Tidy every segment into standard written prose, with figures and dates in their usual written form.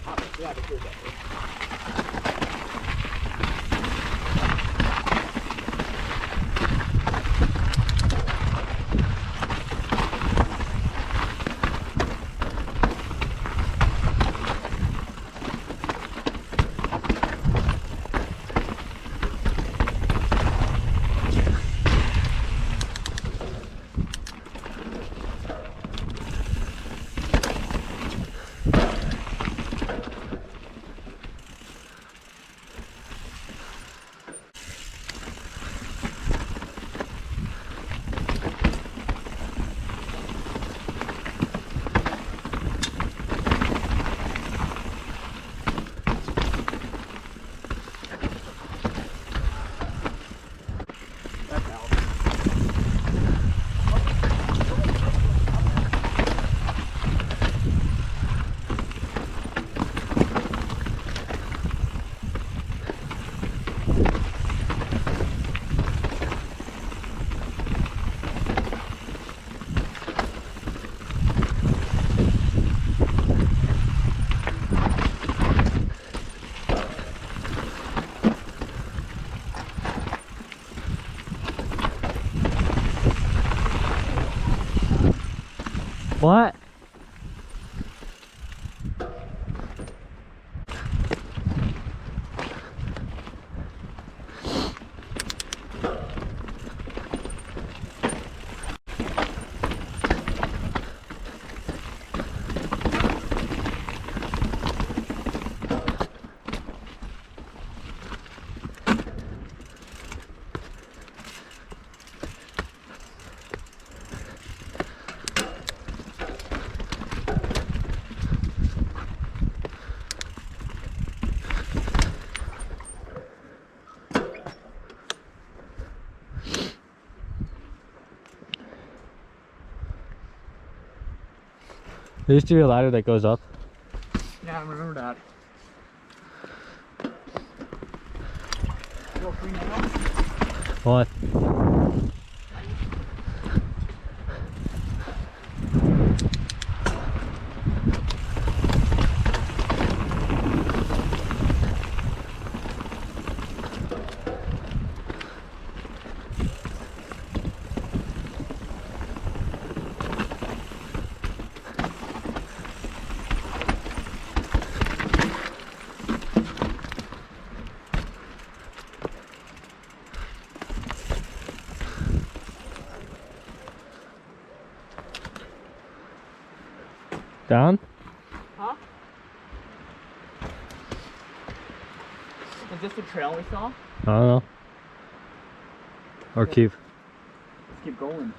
Ja, das ist es. What? There used to be a ladder that goes up. Yeah, I remember that. What? Down? Huh? Is this the trail we saw? I don't know. Or keep. Let's keep going.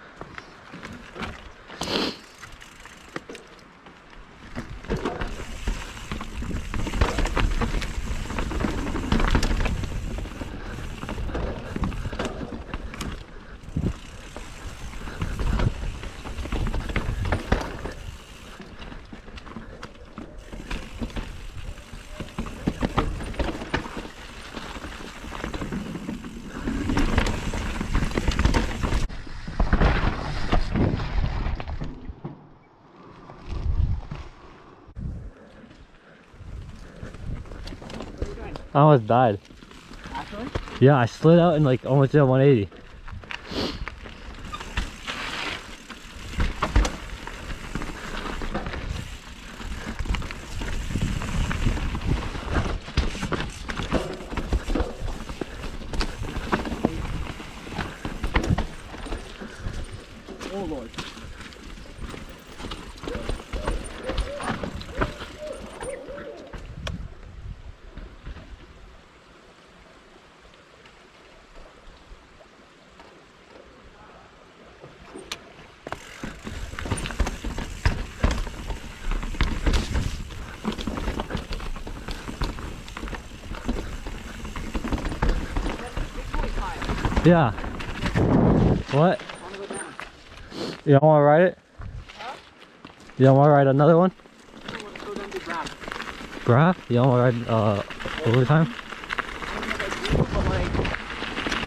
I almost died. Actually? Yeah, I slid out and like almost did a 180. Oh Lord. Yeah. What? You don't want to ride it? Huh? You don't want to ride another one? Let's go down to graph. Graph? You don't want to ride overtime?